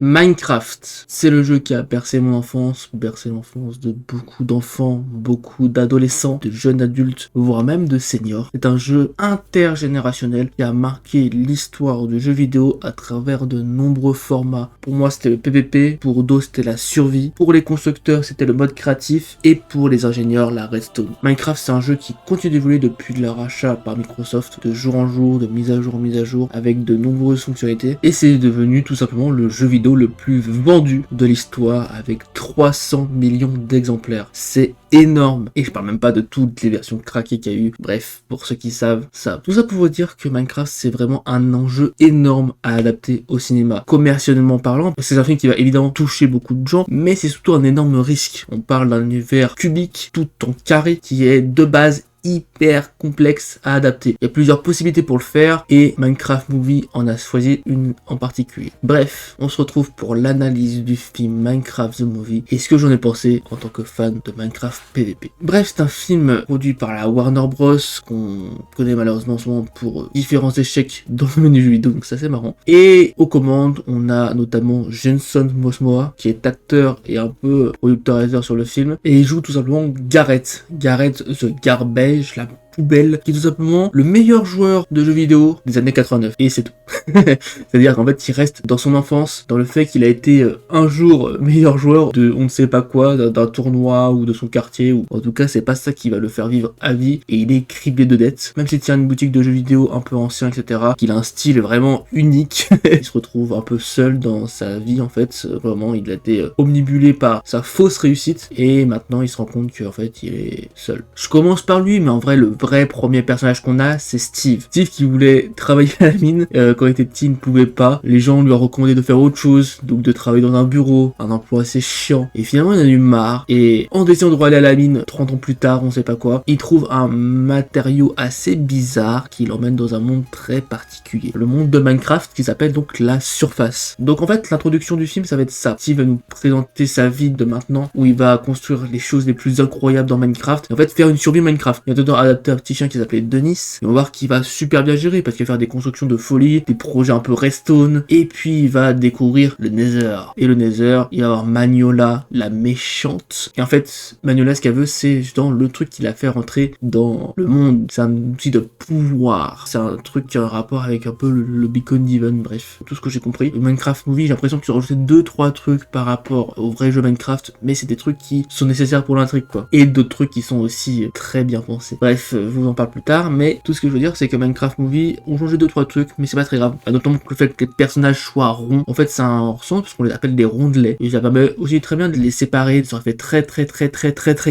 Minecraft, c'est le jeu qui a bercé mon enfance, bercé l'enfance de beaucoup d'enfants, beaucoup d'adolescents, de jeunes adultes, voire même de seniors. C'est un jeu intergénérationnel qui a marqué l'histoire du jeu vidéo à travers de nombreux formats. Pour moi, c'était le PvP, pour d'autres, c'était la survie, pour les constructeurs, c'était le mode créatif, et pour les ingénieurs, la redstone. Minecraft, c'est un jeu qui continue d'évoluer depuis leur achat par Microsoft, de jour en jour, de mise à jour en mise à jour, avec de nombreuses fonctionnalités, et c'est devenu tout simplement le jeu vidéo le plus vendu de l'histoire avec 300 millions d'exemplaires. C'est énorme. Et je parle même pas de toutes les versions craquées qu'il y a eu. Bref, pour ceux qui savent. Tout ça pour vous dire que Minecraft, c'est vraiment un enjeu énorme à adapter au cinéma. Commercialement parlant, c'est un film qui va évidemment toucher beaucoup de gens, mais c'est surtout un énorme risque. On parle d'un univers cubique, tout en carré, qui est de base hyper complexe à adapter. Il y a plusieurs possibilités pour le faire et Minecraft Movie en a choisi une en particulier. Bref, on se retrouve pour l'analyse du film Minecraft The Movie et ce que j'en ai pensé en tant que fan de Minecraft PvP. Bref, c'est un film produit par la Warner Bros qu'on connaît malheureusement en ce moment pour différents échecs dans le menu jeu vidéo, donc ça c'est marrant. Et aux commandes, on a notamment Jason Momoa qui est acteur et un peu producteur sur le film et il joue tout simplement Gareth the Garbage, la poubelle, qui est tout simplement le meilleur joueur de jeux vidéo des années 89. Et c'est tout. C'est-à-dire qu'en fait, il reste dans son enfance, dans le fait qu'il a été un jour meilleur joueur de on ne sait pas quoi, d'un tournoi ou de son quartier, ou en tout cas, c'est pas ça qui va le faire vivre à vie, et il est criblé de dettes. Même s'il tient une boutique de jeux vidéo un peu ancien, etc., qu'il a un style vraiment unique, il se retrouve un peu seul dans sa vie, en fait. Vraiment, il a été omnibulé par sa fausse réussite, et maintenant, il se rend compte qu'en fait, il est seul. Je commence par lui, mais en vrai, le vrai premier personnage qu'on a, c'est Steve. Steve qui voulait travailler à la mine, quand il était petit, il ne pouvait pas. Les gens lui ont recommandé de faire autre chose, donc de travailler dans un bureau, un emploi assez chiant. Et finalement, il en a eu marre. Et en décidant de aller à la mine, 30 ans plus tard, on sait pas quoi, il trouve un matériau assez bizarre qui l'emmène dans un monde très particulier. Le monde de Minecraft qui s'appelle donc la surface. Donc en fait, l'introduction du film, ça va être ça. Steve va nous présenter sa vie de maintenant, où il va construire les choses les plus incroyables dans Minecraft. Et en fait, faire une survie Minecraft. Il va dedans adapter un petit chien qui s'appelait Denis. Et on va voir qu'il va super bien gérer parce qu'il va faire des constructions de folie, des projets un peu redstone. Et puis il va découvrir le Nether. Et le Nether, il va avoir Magnola, la méchante. Et en fait, Magnola, ce qu'elle veut, c'est justement le truc qui la fait rentrer dans le monde. C'est un outil de pouvoir. C'est un truc qui a un rapport avec un peu le Beacon d'Even. Bref, tout ce que j'ai compris. Le Minecraft Movie, j'ai l'impression qu'ils ont rajouté 2-3 trucs par rapport au vrai jeu Minecraft, mais c'est des trucs qui sont nécessaires pour l'intrigue, quoi. Et d'autres trucs qui sont aussi très bien pensés. Bref, je vous en parle plus tard, mais tout ce que je veux dire, c'est que Minecraft Movie ont changé 2-3 trucs, mais c'est pas très grave. Notamment que le fait que les personnages soient ronds, en fait, c'est un sens parce qu'on les appelle des rondelets. Et ça permet aussi très bien de les séparer. Ça fait très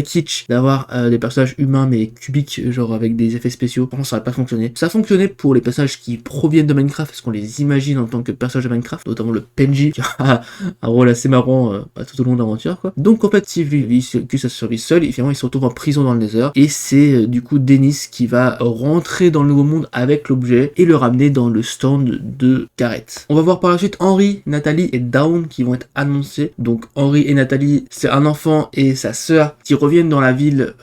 kitsch d'avoir des personnages humains mais cubiques, genre avec des effets spéciaux. Par contre, ça va pas fonctionner. Ça fonctionnait pour les personnages qui proviennent de Minecraft, parce qu'on les imagine en tant que personnages de Minecraft, notamment le Penji, qui a un rôle assez marrant tout au long de l'aventure, quoi. Donc en fait, Steve que ça survit seul, et finalement il se retrouve en prison dans le Nether, et c'est du coup Dennis qui va rentrer dans le nouveau monde avec l'objet et le ramener dans le stand de Gareth. On va voir par la suite Henry, Nathalie et Dawn qui vont être annoncés. Donc Henry et Nathalie, c'est un enfant et sa sœur qui reviennent dans la ville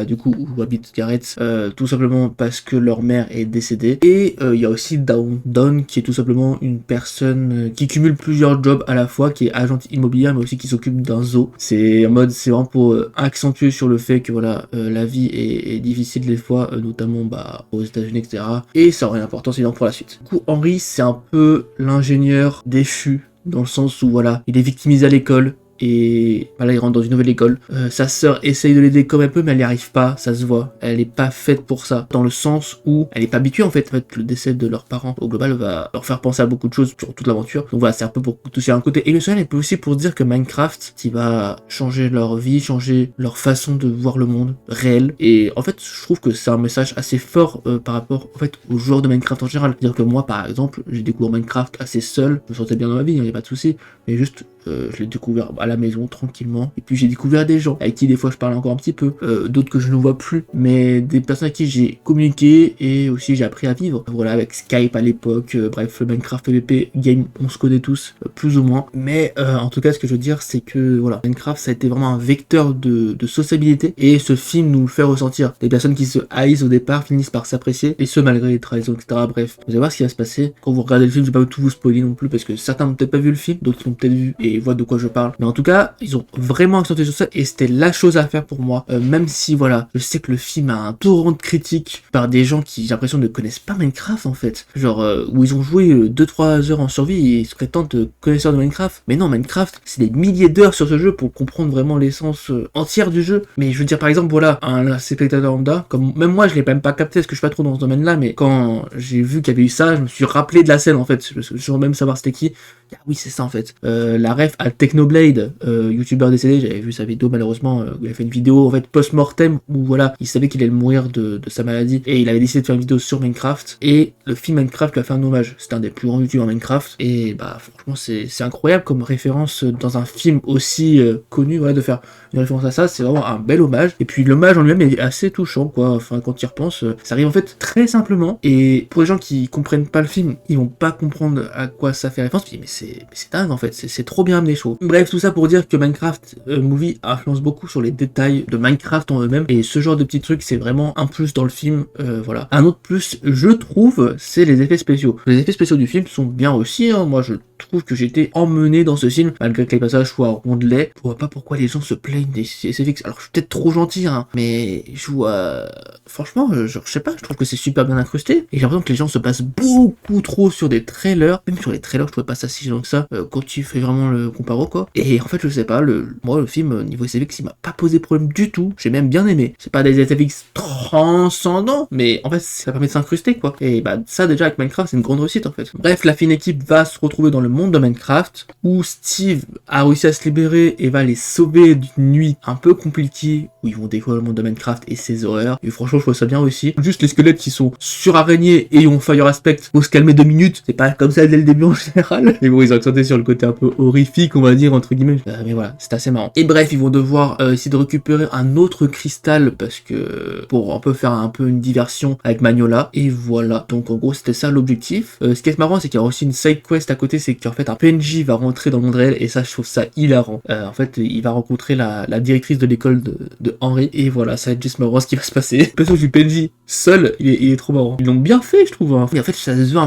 du coup où habite Gareth, tout simplement parce que leur mère est décédée. Et il y a aussi Dawn qui est tout simplement une personne qui cumule plusieurs jobs à la fois, qui est agente immobilière mais aussi qui s'occupe d'un zoo. C'est en mode, c'est vraiment pour accentuer sur le fait que voilà, la vie est difficile des fois, notamment aux États-Unis, etc. Et ça aurait une importance énorme pour la suite. Du coup, Henry, c'est un peu l'ingénieur déchu, dans le sens où voilà, il est victimisé à l'école. Et là il rentre dans une nouvelle école. Sa sœur essaye de l'aider comme elle peut, mais elle n'y arrive pas, ça se voit. Elle est pas faite pour ça, dans le sens où elle est pas habituée en fait. Le décès de leurs parents au global va leur faire penser à beaucoup de choses sur toute l'aventure. Donc voilà, c'est un peu pour toucher un côté émotionnel, et puis aussi pour se dire que Minecraft, qui va changer leur vie, changer leur façon de voir le monde réel. Et en fait, je trouve que c'est un message assez fort par rapport en fait aux joueurs de Minecraft en général. C'est-à-dire que moi, par exemple, j'ai découvert Minecraft assez seul. Je me sentais bien dans ma vie, il n'y a pas de souci, mais juste je l'ai découvert à la maison tranquillement. Et puis j'ai découvert des gens avec qui des fois je parle encore un petit peu, d'autres que je ne vois plus, mais des personnes avec qui j'ai communiqué et aussi j'ai appris à vivre. Voilà, avec Skype à l'époque, bref, le Minecraft PvP game, on se connaît tous, plus ou moins. Mais en tout cas, ce que je veux dire, c'est que voilà, Minecraft, ça a été vraiment un vecteur de sociabilité et ce film nous le fait ressentir. Des personnes qui se haïssent au départ finissent par s'apprécier et ce malgré les trahisons, etc. Bref, vous allez voir ce qui va se passer. Quand vous regardez le film, je vais pas tout vous spoiler non plus parce que certains n'ont peut-être pas vu le film, d'autres l'ont peut-être vu et voient de quoi je parle. Mais en tout cas, ils ont vraiment accentué sur ça et c'était la chose à faire pour moi. Même si voilà, je sais que le film a un torrent de critiques par des gens qui, j'ai l'impression, ne connaissent pas Minecraft en fait. Genre, où ils ont joué 2-3 heures en survie et ils se prétendent connaisseurs de Minecraft. Mais non, Minecraft, c'est des milliers d'heures sur ce jeu pour comprendre vraiment l'essence entière du jeu. Mais je veux dire, par exemple, voilà, un spectateur lambda, comme même moi, je l'ai même pas capté parce que je suis pas trop dans ce domaine-là, mais quand j'ai vu qu'il y avait eu ça, je me suis rappelé de la scène en fait. Je veux même savoir c'était qui. Ah oui, c'est ça en fait. La ref à Technoblade, youtubeur décédé, j'avais vu sa vidéo malheureusement, il avait fait une vidéo en fait post-mortem où voilà, il savait qu'il allait mourir de sa maladie et il avait décidé de faire une vidéo sur Minecraft et le film Minecraft lui a fait un hommage. C'est un des plus grands youtubeurs Minecraft et bah franchement c'est incroyable comme référence dans un film aussi connu, voilà, de faire une référence à ça, c'est vraiment un bel hommage. Et puis l'hommage en lui-même est assez touchant quoi, enfin quand il repense, ça arrive en fait très simplement et pour les gens qui comprennent pas le film, ils vont pas comprendre à quoi ça fait référence, mais c'est dingue en fait, c'est trop bien amené, je trouve. Bref, tout ça pour dire que Minecraft Movie influence beaucoup sur les détails de Minecraft en eux-mêmes et ce genre de petits trucs c'est vraiment un plus dans le film, voilà. Un autre plus, je trouve, c'est les effets spéciaux. Les effets spéciaux du film sont bien aussi, hein. Moi je trouve que j'étais emmené dans ce film, malgré que les passages soient rondelets. Je vois pas pourquoi les gens se plaignent des SFX. Alors je suis peut-être trop gentil, hein, mais je vois... Franchement, je sais pas, je trouve que c'est super bien incrusté, et j'ai l'impression que les gens se passent beaucoup trop sur des trailers, même sur les trailers, je trouvais pas ça si gênant que ça, quand tu fais vraiment le comparo, quoi. Et en fait, je sais pas, moi, le film, niveau SFX, il m'a pas posé problème du tout, j'ai même bien aimé. C'est pas des SFX transcendants, mais en fait, ça permet de s'incruster, quoi. Et bah, ça, déjà, avec Minecraft, c'est une grande réussite, en fait. Bref, la fine équipe va se retrouver dans le monde de Minecraft, où Steve a réussi à se libérer et va les sauver d'une nuit un peu compliquée, où ils vont découvrir le monde de Minecraft et ses horreurs. Et franchement, je trouve ça bien réussi. Juste les squelettes qui sont sur-araignées et ont Fire Aspect, faut se calmer 2 minutes. C'est pas comme ça dès le début en général. Mais bon, ils ont accentué sur le côté un peu horrifique, on va dire, entre guillemets. Mais voilà, c'est assez marrant. Et bref, ils vont devoir essayer de récupérer un autre cristal, parce que pour un peu faire un peu une diversion avec Magnola. Et voilà. Donc en gros, c'était ça l'objectif. Ce qui est marrant, c'est qu'il y a aussi une side quest à côté, c'est qu'en fait, un PNJ va rentrer dans le monde réel, et ça, je trouve ça hilarant. En fait, il va rencontrer la directrice de l'école de Henry, et voilà, ça va être juste marrant ce qui va se passer. Le perso du PNJ seul, il est trop marrant. Ils l'ont bien fait, je trouve. Hein. Et en fait, ça se veut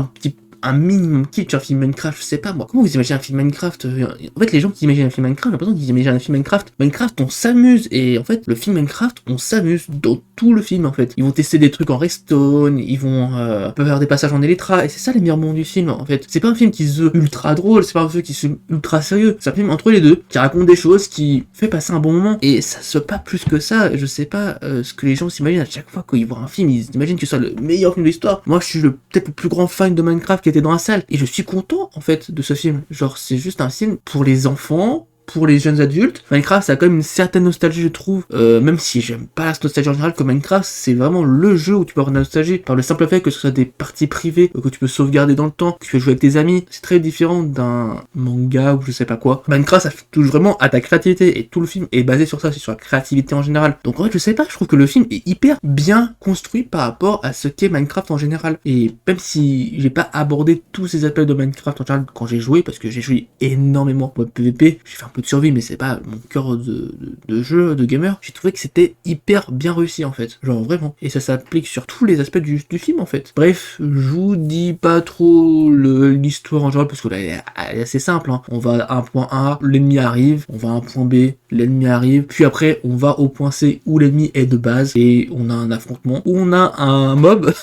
un minimum kitsch, un film Minecraft, je sais pas moi. Comment vous imaginez un film Minecraft? En fait, les gens qui imaginent un film Minecraft, j'ai l'impression qu'ils imaginent un film Minecraft. Minecraft, on s'amuse. Et en fait, le film Minecraft, on s'amuse dans tout le film, en fait. Ils vont tester des trucs en redstone, ils vont faire des passages en Elytra, et c'est ça les meilleurs moments du film, en fait. C'est pas un film qui se veut ultra drôle, c'est pas un film qui se veut ultra sérieux. C'est un film entre les deux, qui raconte des choses, qui fait passer un bon moment. Et ça se veut pas plus que ça. Je sais pas ce que les gens s'imaginent à chaque fois qu'ils voient un film, ils imaginent que ce soit le meilleur film de l'histoire. Moi, je suis peut-être le plus grand fan de Minecraft qui était dans la salle, et je suis content en fait de ce film. Genre, c'est juste un film pour les enfants, pour les jeunes adultes. Minecraft, ça a quand même une certaine nostalgie, je trouve, même si j'aime pas la nostalgie en général, que Minecraft, c'est vraiment le jeu où tu peux avoir de la nostalgie, par le simple fait que ce soit des parties privées, que tu peux sauvegarder dans le temps, que tu peux jouer avec tes amis. C'est très différent d'un manga ou je sais pas quoi. Minecraft, ça touche vraiment à ta créativité, et tout le film est basé sur ça, c'est sur la créativité en général. Donc en fait, je sais pas, je trouve que le film est hyper bien construit par rapport à ce qu'est Minecraft en général. Et même si j'ai pas abordé tous ces aspects de Minecraft en général quand j'ai joué, parce que j'ai joué énormément au PvP, j'ai fait un peu de survie, mais c'est pas mon cœur de jeu, de gamer, j'ai trouvé que c'était hyper bien réussi en fait, genre vraiment, et ça s'applique sur tous les aspects du film en fait. Bref, je vous dis pas trop l'histoire en général, parce que là elle est assez simple, hein. On va à un point A, l'ennemi arrive, on va à un point B, l'ennemi arrive, puis après on va au point C où l'ennemi est de base, et on a un affrontement, où on a un mob,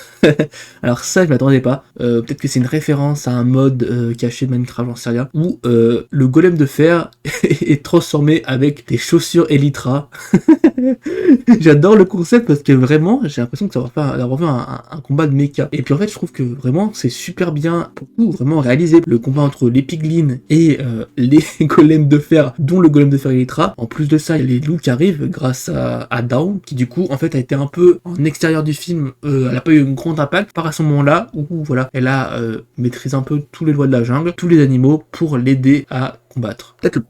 alors ça je m'attendais pas, peut-être que c'est une référence à un mode caché de Minecraft, j'en sais rien, où le golem de fer est transformé avec des chaussures Elytra. J'adore le concept parce que vraiment, j'ai l'impression que ça va avoir vu un combat de mecha. Et puis en fait, je trouve que vraiment, c'est super bien, beaucoup vraiment réalisé. Le combat entre les piglins et les golems de fer, dont le golem de fer Elytra. En plus de ça, il y a les loups qui arrivent grâce à Dawn, qui du coup, en fait, a été un peu en extérieur du film. Elle a pas eu un grand impact par à ce moment-là, où voilà, elle a maîtrisé un peu tous les lois de la jungle, tous les animaux, pour l'aider à combattre. Peut-être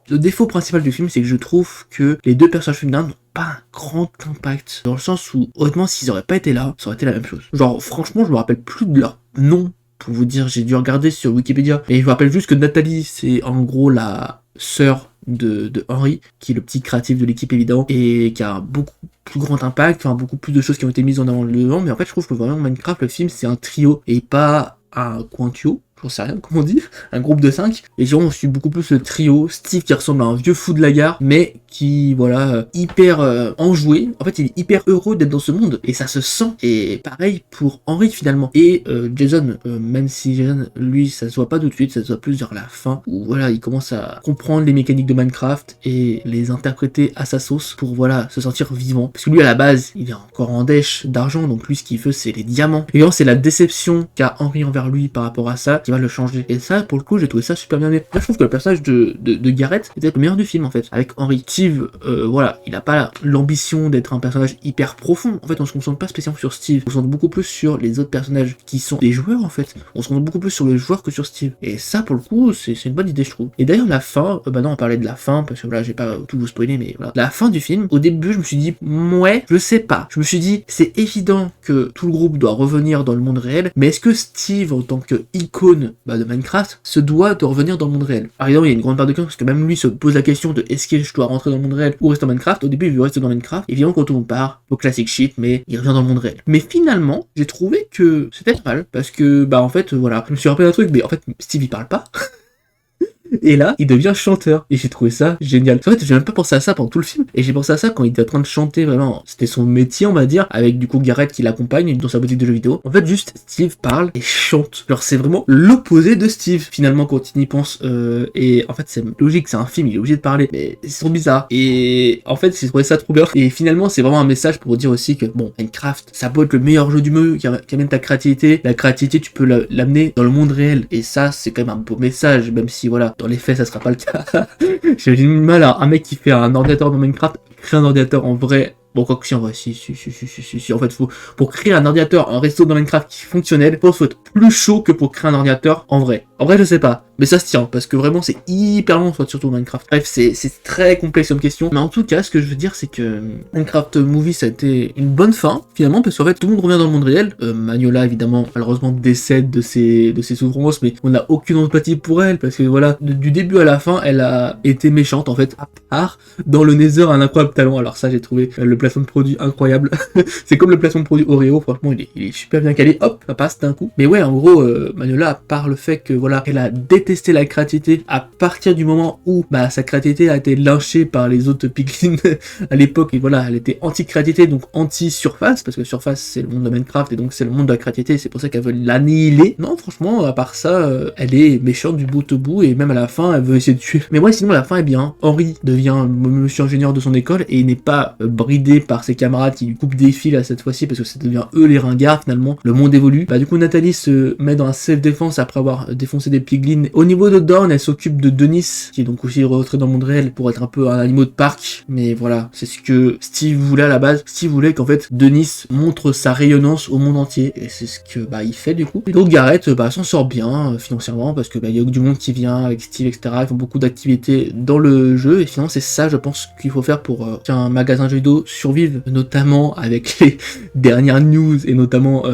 le défaut principal du film, c'est que je trouve que les deux personnages féminins n'ont pas un grand impact. Dans le sens où, honnêtement, s'ils auraient pas été là, ça aurait été la même chose. Genre, franchement, je me rappelle plus de leur nom. Pour vous dire, j'ai dû regarder sur Wikipédia. Et je me rappelle juste que Nathalie, c'est en gros la sœur de Henry, qui est le petit créatif de l'équipe évidemment, et qui a un beaucoup plus grand impact, enfin beaucoup plus de choses qui ont été mises en avant le devant, mais en fait je trouve que vraiment Minecraft, le film, c'est un trio, et pas un quintio, j'en sais rien comment on dit, un groupe de 5, et genre on suit beaucoup plus le trio, Steve qui ressemble à un vieux fou de la gare, mais qui, voilà, hyper enjoué, en fait il est hyper heureux d'être dans ce monde, et ça se sent, et pareil pour Henry finalement, et Jason, même si Jason, lui, ça se voit pas tout de suite, ça se voit plus vers la fin, où voilà, il commence à comprendre les mécaniques de Minecraft, et les interpréter à sa sauce, pour voilà, se sentir vivant, parce que lui à la base, il est encore en dèche d'argent, donc lui ce qu'il veut c'est les diamants, et c'est la déception qu'a Henry envers lui par rapport à ça, qui va le changer, et ça, pour le coup, j'ai trouvé ça super bien. Là, je trouve que le personnage de Garrett était le meilleur du film, en fait, avec Henry. Steve, voilà, il a pas l'ambition d'être un personnage hyper profond. En fait, on se concentre pas spécialement sur Steve. On se concentre beaucoup plus sur les autres personnages qui sont des joueurs, en fait. On se concentre beaucoup plus sur les joueurs que sur Steve. Et ça, pour le coup, c'est une bonne idée, je trouve. Et d'ailleurs, la fin, non, on parlait de la fin, parce que voilà, j'ai pas tout vous spoiler, mais voilà. La fin du film, au début, je me suis dit, ouais, je sais pas. Je me suis dit, c'est évident que tout le groupe doit revenir dans le monde réel, mais est-ce que Steve, en tant que icône de Minecraft, se doit de revenir dans le monde réel? Par exemple, il y a une grande part de questions, parce que même lui se pose la question de est-ce que je dois rentrer dans le monde réel ou rester dans Minecraft. Au début, il veut rester dans Minecraft. Évidemment, quand on part, au classic shit, mais il revient dans le monde réel. Mais finalement, j'ai trouvé que c'était pas mal, parce que, en fait, voilà, je me suis rappelé un truc, mais en fait, Steve, il parle pas. Et là, il devient chanteur. Et j'ai trouvé ça génial. En fait, j'ai même pas pensé à ça pendant tout le film. Et j'ai pensé à ça quand il était en train de chanter, vraiment. C'était son métier, on va dire, avec du coup Garrett qui l'accompagne dans sa boutique de jeux vidéo. En fait, juste, Steve parle et chante. Genre, c'est vraiment l'opposé de Steve, finalement, quand il y pense. Et en fait, c'est logique, c'est un film, il est obligé de parler. Mais c'est trop bizarre. Et en fait, j'ai trouvé ça trop bien. Et finalement, c'est vraiment un message pour dire aussi que, bon, Minecraft, ça peut être le meilleur jeu du jeu qui amène ta créativité. La créativité, tu peux l'amener dans le monde réel. Et ça, c'est quand même un beau message, même si, voilà, dans les faits, ça sera pas le cas. J'ai du mal à un mec qui fait un ordinateur dans Minecraft, créer un ordinateur en vrai. Bon, quoi que si, en vrai, si. En fait, pour créer un ordinateur, un réseau dans Minecraft qui est fonctionnel, faut être plus chaud que pour créer un ordinateur en vrai. En vrai, je sais pas. Mais ça se tient, parce que vraiment, c'est hyper long, soit surtout Minecraft. Bref, c'est très complexe comme question. Mais en tout cas, ce que je veux dire, c'est que Minecraft Movie, ça a été une bonne fin, finalement, parce qu'en fait, tout le monde revient dans le monde réel. Magnola, évidemment, malheureusement, décède de ses souffrances, mais on n'a aucune empathie pour elle, parce que voilà, du début à la fin, elle a été méchante, en fait, à part dans le Nether, un incroyable talent. Alors ça, j'ai trouvé le placement de produit incroyable. C'est comme le placement de produit Oreo, franchement, il est super bien calé. Hop, ça passe d'un coup. Mais ouais, en gros, Magnola, à part le fait que, voilà, elle a détesté la créativité à partir du moment où sa créativité a été lynchée par les autres piglins à l'époque, et voilà, elle était anti-créativité, donc anti-surface, parce que surface c'est le monde de Minecraft et donc c'est le monde de la créativité, c'est pour ça qu'elle veut l'annihiler. Non, franchement, à part ça, elle est méchante du bout au bout, et même à la fin elle veut essayer de tuer. Mais ouais, sinon la fin est bien. Henry devient monsieur ingénieur de son école et il n'est pas bridé par ses camarades qui lui coupent des fils à cette fois-ci, parce que ça devient eux les ringards finalement. Le monde évolue. Du coup Nathalie se met dans un self-défense après avoir défoncé des piglins. Au niveau de Dawn, elle s'occupe de Denis, qui est donc aussi rentré dans le monde réel pour être un peu un animal de parc. Mais voilà, c'est ce que Steve voulait à la base. Steve voulait qu'en fait Denis montre sa rayonnance au monde entier, et c'est ce que il fait du coup. Et donc Garrett s'en sort bien financièrement, parce que il y a du monde qui vient avec Steve, etc. Ils font beaucoup d'activités dans le jeu, et finalement c'est ça, je pense, qu'il faut faire pour qu'un magasin de jeux vidéo survive, notamment avec les dernières news, et notamment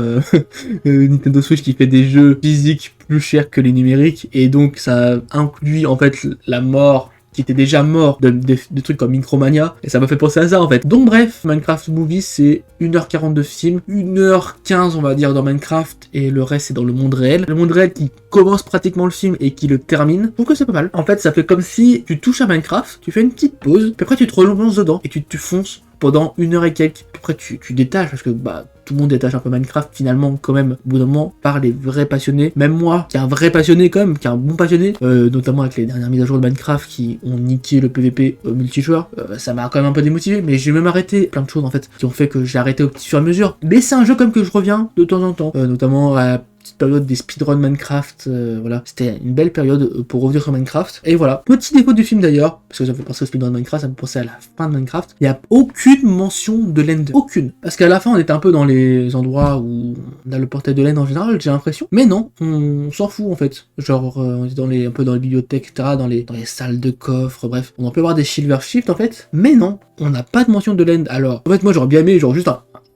Nintendo Switch qui fait des jeux physiques plus chers que les numériques, et donc ça inclut en fait la mort qui était déjà mort de trucs comme Micromania, et ça m'a fait penser à ça en fait. Donc bref, Minecraft Movie, c'est 1h40 de film, 1h15 on va dire dans Minecraft, et le reste c'est dans le monde réel. Le monde réel qui commence pratiquement le film et qui le termine. Je trouve que c'est pas mal. En fait, ça fait comme si tu touches à Minecraft, tu fais une petite pause, puis après tu te relances dedans, et tu fonces pendant 1h et quelques. Après tu détaches, parce que tout le monde détache un peu Minecraft finalement quand même, au bout d'un moment, par les vrais passionnés. Même moi, qui est un vrai passionné quand même, qui est un bon passionné, notamment avec les dernières mises à jour de Minecraft qui ont niqué le PVP multijoueur, ça m'a quand même un peu démotivé, mais j'ai même arrêté plein de choses en fait, qui ont fait que j'ai arrêté au fur et à mesure. Mais c'est un jeu comme que je reviens de temps en temps, notamment à petite période des speedrun Minecraft, voilà, c'était une belle période pour revenir sur Minecraft. Et voilà, petit défaut du film d'ailleurs, parce que ça me fait penser au speedrun Minecraft, ça me fait penser à la fin de Minecraft, il n'y a aucune mention de l'Ender, aucune. Parce qu'à la fin, on était un peu dans les endroits où on a le portail de l'End en général, j'ai l'impression. Mais non, on s'en fout en fait. Genre, on est un peu dans les bibliothèques, etc., dans les salles de coffres, bref. On peut avoir des Silver Shift en fait, mais non, on n'a pas de mention de l'End. Alors, en fait, moi j'aurais bien aimé, genre juste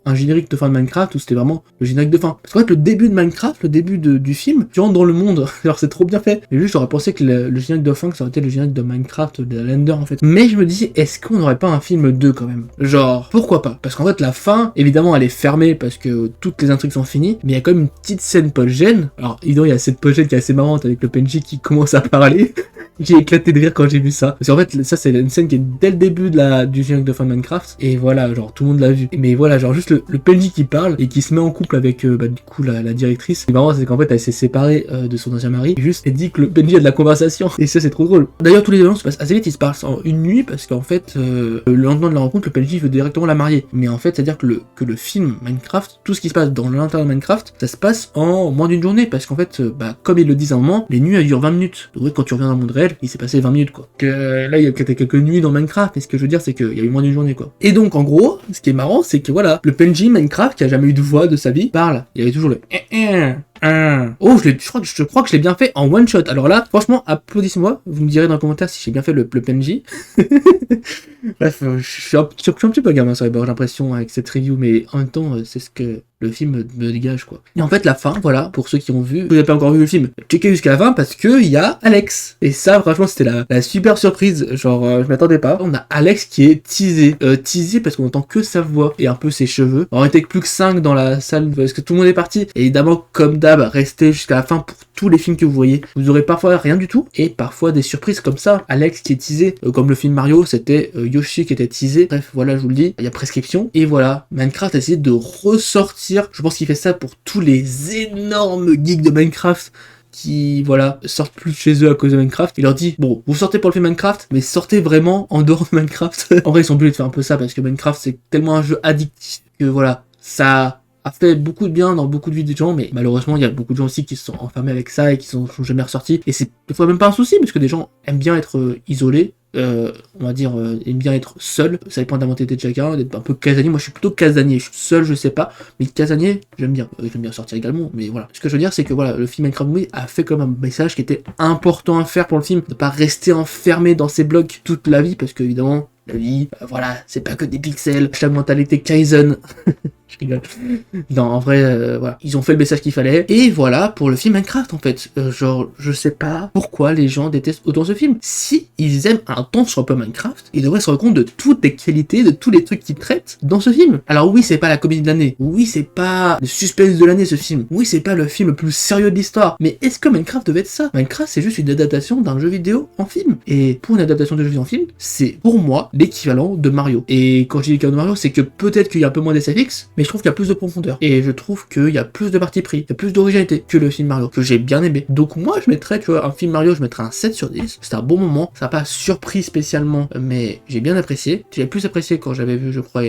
un générique de fin de Minecraft où c'était vraiment le générique de fin. Parce qu'en fait, le début de Minecraft, le début du film, tu rentres dans le monde, alors c'est trop bien fait. Mais juste, j'aurais pensé que le générique de fin, que ça aurait été le générique de Minecraft, de l'Ender en fait. Mais je me dis, est-ce qu'on n'aurait pas un film 2 quand même? Genre, pourquoi pas? Parce qu'en fait, la fin, évidemment, elle est fermée parce que toutes les intrigues sont finies, mais il y a quand même une petite scène post-gène. Alors, évidemment, il y a cette post-gène qui est assez marrante avec le PNJ qui commence à parler. J'ai éclaté de rire quand j'ai vu ça. Parce qu'en fait, ça, c'est une scène qui est dès le début du générique de fin de Minecraft. Et voilà, genre, tout le monde l'a vu. Mais voilà, genre, juste le PNJ qui parle et qui se met en couple avec, du coup, la directrice. Et vraiment, c'est qu'en fait, elle s'est séparée de son ancien mari. Et juste, elle dit que le PNJ a de la conversation. Et ça, c'est trop drôle. D'ailleurs, tous les événements se passent assez vite. Ils se passent en une nuit parce qu'en fait, le lendemain de la rencontre, le PNJ veut directement la marier. Mais en fait, c'est-à-dire que le film Minecraft, tout ce qui se passe dans l'intérieur de Minecraft, ça se passe en moins d'une journée. Parce qu'en fait, comme ils le disent à un moment, les nuits, elles durent 20 minutes. Donc, quand tu reviens dans le monde réel, il s'est passé 20 minutes, quoi. Là, il y a peut-être quelques nuits dans Minecraft, mais ce que je veux dire, c'est qu'il y a eu moins d'une journée, quoi. Et donc, en gros, ce qui est marrant, c'est que voilà, le PNJ Minecraft, qui a jamais eu de voix de sa vie, parle. Il y avait toujours le oh, je crois que je l'ai bien fait en one shot. Alors là, franchement, applaudissez-moi. Vous me direz dans les commentaires si j'ai bien fait le PNJ. Bref, je suis un petit peu gamin sur les bords, j'ai l'impression, avec cette review, mais en même temps, c'est ce que le film me dégage, quoi. Et en fait, la fin, voilà, pour ceux qui ont vu, vous n'avez pas encore vu le film, checkez jusqu'à la fin parce que il y a Alex. Et ça, franchement, c'était la super surprise. Genre, je m'attendais pas. On a Alex qui est teasé. Teasé parce qu'on entend que sa voix et un peu ses cheveux. Alors, on était que plus que 5 dans la salle parce que tout le monde est parti. Et évidemment, comme d'hab, restez jusqu'à la fin pour tous les films que vous voyez. Vous aurez parfois rien du tout et parfois des surprises comme ça. Alex qui est teasé, comme le film Mario, c'était Yoshi qui était teasé. Bref, voilà, je vous le dis, il y a prescription. Et voilà, Minecraft a essayé de ressortir. Je pense qu'il fait ça pour tous les énormes geeks de Minecraft qui, voilà, sortent plus de chez eux à cause de Minecraft. Il leur dit, bon, vous sortez pour le film Minecraft, mais sortez vraiment en dehors de Minecraft. En vrai, ils sont obligés de faire un peu ça parce que Minecraft, c'est tellement un jeu addictif que voilà, ça a fait beaucoup de bien dans beaucoup de vies de gens, mais malheureusement, il y a beaucoup de gens aussi qui se sont enfermés avec ça et qui sont jamais ressortis. Et c'est des fois même pas un souci, parce que des gens aiment bien être isolés. On va dire, aime bien être seul, ça dépend de la mentalité de chacun, d'être un peu casanier. Moi je suis plutôt casanier, je suis seul, je sais pas, mais casanier, j'aime bien sortir également, mais voilà. Ce que je veux dire, c'est que voilà, le film Minecraft Movie a fait comme un message qui était important à faire pour le film, de pas rester enfermé dans ses blocs toute la vie, parce que évidemment, la vie, voilà, c'est pas que des pixels, la mentalité Kaizen. Je rigole. Non, en vrai, voilà. Ils ont fait le message qu'il fallait. Et voilà pour le film Minecraft, en fait. Genre, je sais pas pourquoi les gens détestent autant ce film. Si ils aiment un temps sur un peu Minecraft, ils devraient se rendre compte de toutes les qualités, de tous les trucs qu'ils traitent dans ce film. Alors oui, c'est pas la comédie de l'année. Oui, c'est pas le suspense de l'année, ce film. Oui, c'est pas le film le plus sérieux de l'histoire. Mais est-ce que Minecraft devait être ça? Minecraft, c'est juste une adaptation d'un jeu vidéo en film. Et pour une adaptation de jeu vidéo en film, c'est pour moi l'équivalent de Mario. Et quand je dis l'équivalent de Mario, c'est que peut-être qu'il y a un peu moins d'SFX, mais je trouve qu'il y a plus de profondeur. Et je trouve qu'il y a plus de parti pris, il y a plus d'originalité que le film Mario, que j'ai bien aimé. Donc moi, je mettrais, tu vois, un film Mario, je mettrais un 7 sur 10. C'était un bon moment, ça n'a pas surpris spécialement, mais j'ai bien apprécié. J'ai plus apprécié quand j'avais vu, je crois,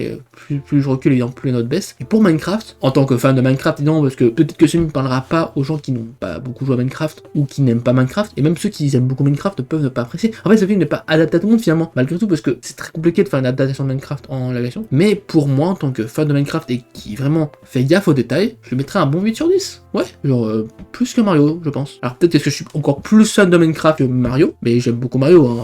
plus je recule, évidemment, plus les notes baissent. Et pour Minecraft, en tant que fan de Minecraft, évidemment, parce que peut-être que ce film ne parlera pas aux gens qui n'ont pas beaucoup joué à Minecraft, ou qui n'aiment pas Minecraft, et même ceux qui aiment beaucoup Minecraft peuvent ne pas apprécier. En fait, ce film n'est pas adapté à tout le monde, finalement, malgré tout, parce que c'est très compliqué de faire une adaptation de Minecraft en live action. Mais pour moi, en tant que fan de Minecraft et qui vraiment fait gaffe aux détails, je lui mettrais un bon 8 sur 10. Ouais, genre plus que Mario, je pense. Alors peut-être que je suis encore plus fan de Minecraft que Mario, mais j'aime beaucoup Mario.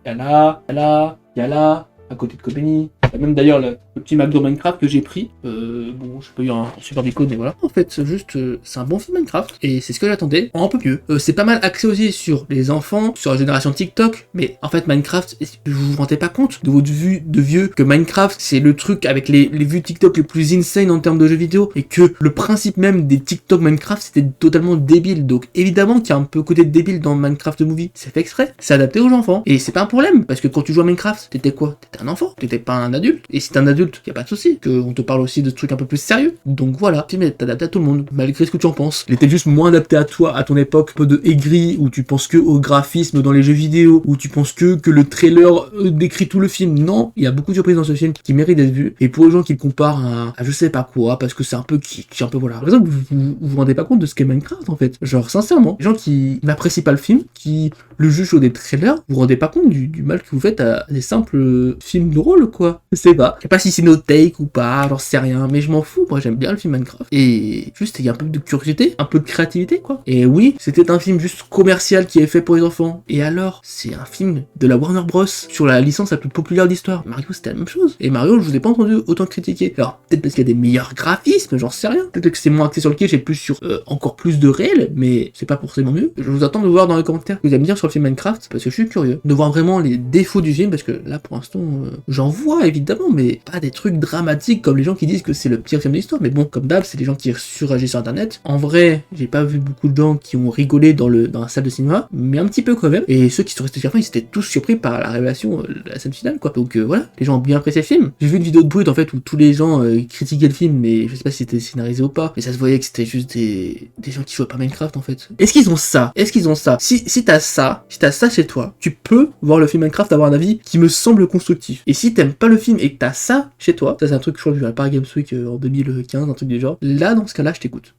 Y'a là, à côté de Copenhague. Même d'ailleurs le petit McDo Minecraft que j'ai pris. Bon, j'ai pas eu un super décode, mais voilà. En fait, c'est juste, c'est un bon film Minecraft. Et c'est ce que j'attendais. Un peu mieux. C'est pas mal axé aussi sur les enfants, sur la génération TikTok. Mais en fait, Minecraft, vous vous rendez pas compte de votre vue de vieux que Minecraft, c'est le truc avec les vues TikTok les plus insane en termes de jeux vidéo. Et que le principe même des TikTok Minecraft, c'était totalement débile. Donc évidemment qu'il y a un peu côté débile dans Minecraft Movie. C'est fait exprès. C'est adapté aux enfants. Et c'est pas un problème. Parce que quand tu joues à Minecraft, t'étais quoi? T'étais un enfant. T'étais pas un adulte. adulte, et si t'es un adulte, y a pas de souci, qu'on te parle aussi de trucs un peu plus sérieux. Donc voilà, le film est adapté à tout le monde, malgré ce que tu en penses. Il était juste moins adapté à toi, à ton époque, un peu de aigri, où tu penses que au graphisme dans les jeux vidéo, où tu penses que le trailer décrit tout le film. Non, il y a beaucoup de surprises dans ce film qui méritent d'être vues, et pour les gens qui le comparent à je sais pas quoi, parce que c'est un peu kitsch, un peu voilà. Par exemple, vous rendez pas compte de ce qu'est Minecraft en fait. Genre sincèrement, les gens qui n'apprécient pas le film, qui le jugent sur des trailers, vous rendez pas compte du mal que vous faites à des simples films drôles quoi. Je sais pas. Je sais pas si c'est no take ou pas, j'en sais rien, mais je m'en fous. Moi j'aime bien le film Minecraft. Et juste il y a un peu de curiosité, un peu de créativité quoi. Et oui, c'était un film juste commercial qui est fait pour les enfants. Et alors, c'est un film de la Warner Bros sur la licence la plus populaire d'histoire. Mario c'était la même chose. Et Mario, je vous ai pas entendu autant critiquer. Alors peut-être parce qu'il y a des meilleurs graphismes, j'en sais rien. Peut-être que c'est moins axé sur le kitsch et plus sur encore plus de réel, mais c'est pas forcément mieux. Je vous attends de voir dans les commentaires ce que vous allez me dire sur le film Minecraft, parce que je suis curieux de voir vraiment les défauts du film, parce que là pour l'instant j'en vois évidemment, mais pas des trucs dramatiques comme les gens qui disent que c'est le pire film de l'histoire. Mais bon, comme d'hab, c'est les gens qui suragissent sur internet. En vrai, j'ai pas vu beaucoup de gens qui ont rigolé dans la salle de cinéma, mais un petit peu quand même. Et ceux qui sont restés jusqu'à la fin, ils étaient tous surpris par la révélation de la scène finale quoi. Donc voilà, les gens ont bien apprécié le film. J'ai vu une vidéo de Brut en fait où tous les gens critiquaient le film, mais je sais pas si c'était scénarisé ou pas, mais ça se voyait que c'était juste des gens qui jouaient pas Minecraft en fait. Est-ce qu'ils ont ça? Est-ce qu'ils ont ça? Si t'as ça, chez toi, tu peux voir le film Minecraft, avoir un avis qui me semble constructif. Et si t'aimes pas le film et que t'as ça chez toi, ça c'est un truc que je crois que j'ai vu à Paris Games Week en 2015, un truc du genre, là dans ce cas-là je t'écoute.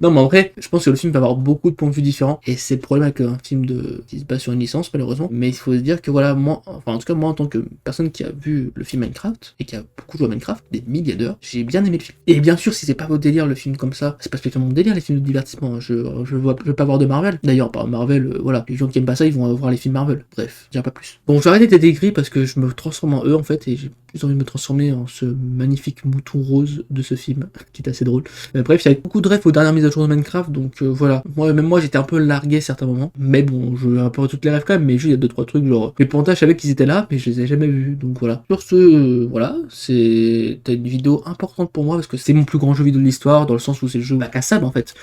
Non mais en vrai, je pense que le film va avoir beaucoup de points de vue différents, et c'est le problème avec un film qui se base sur une licence malheureusement, mais il faut se dire que voilà, moi, enfin en tout cas moi en tant que personne qui a vu le film Minecraft, et qui a beaucoup joué à Minecraft, des milliers d'heures, j'ai bien aimé le film. Et bien sûr si c'est pas votre délire le film comme ça, c'est pas spécialement mon délire les films de divertissement, hein. Je veux pas voir de Marvel, d'ailleurs par Marvel, voilà, les gens qui aiment pas ça ils vont voir les films Marvel, bref, je dirais pas plus. Bon, je vais arrêter d'être aigri parce que je me transforme en eux en fait, et j'ai plus envie de me transformer en ce magnifique mouton rose de ce film, qui est assez drôle. Bref, il y a beaucoup de refs aux dernières mises à jour de Minecraft, donc voilà. Même moi j'étais un peu largué à certains moments, mais bon, je vais un peu toutes les rêves quand même, mais juste il y a 2-3 trucs, genre les pontages, je savais qu'ils étaient là, mais je les ai jamais vus, donc voilà. Sur ce, voilà, c'était une vidéo importante pour moi, parce que c'est mon plus grand jeu vidéo de l'histoire, dans le sens où c'est le jeu bac à sable en fait,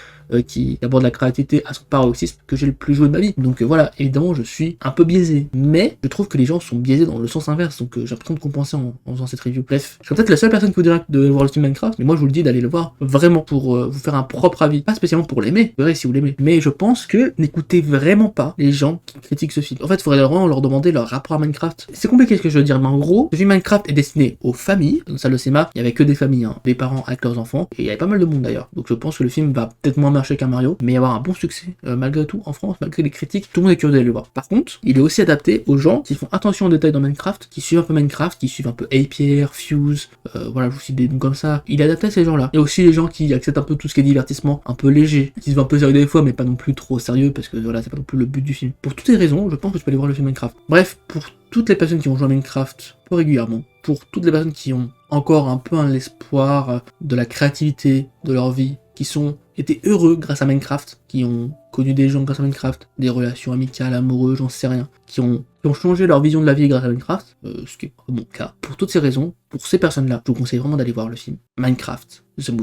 qui aborde la créativité à son paroxysme, que j'ai le plus joué de ma vie. Donc voilà, évidemment je suis un peu biaisé, mais je trouve que les gens sont biaisés dans le sens inverse, donc j'ai l'impression de compenser en faisant cette review. Bref, je serais peut-être la seule personne qui vous dirait de voir le film Minecraft, mais moi je vous le dis d'aller le voir vraiment pour vous faire un propre avis, pas spécialement pour l'aimer, vous verrez si vous l'aimez, mais je pense que n'écoutez vraiment pas les gens qui critiquent ce film. En fait, il faudrait vraiment leur demander leur rapport à Minecraft. C'est compliqué ce que je veux dire, mais en gros, le film Minecraft est destiné aux familles. Dans la salle de cinéma, il y avait que des familles, hein, des parents avec leurs enfants, et il y avait pas mal de monde d'ailleurs. Donc je pense que le film va peut-être moins marcher qu'un Mario, mais y avoir un bon succès malgré tout en France, malgré les critiques, tout le monde est curieux d'aller le voir. Par contre, il est aussi adapté aux gens qui font attention aux détails dans Minecraft, qui suivent un peu Minecraft, qui suivent un peu Apiaire, Fuse, voilà, je vous cite des noms comme ça. Il est adapté à ces gens-là. Et aussi les gens qui acceptent un peu tout ce qui est divertissement, un peu léger, qui se veulent un peu sérieux des fois, mais pas non plus trop sérieux, parce que voilà, c'est pas non plus le but du film. Pour toutes ces raisons, je pense que tu peux aller voir le film Minecraft. Bref, pour toutes les personnes qui ont joué à Minecraft peu régulièrement, pour toutes les personnes qui ont encore un peu l'espoir de la créativité de leur vie, qui étaient heureux grâce à Minecraft, qui ont connu des gens grâce à Minecraft, des relations amicales, amoureuses, j'en sais rien, qui ont changé leur vision de la vie grâce à Minecraft, ce qui est pas mon cas. Pour toutes ces raisons, pour ces personnes-là, je vous conseille vraiment d'aller voir le film Minecraft, The Movie.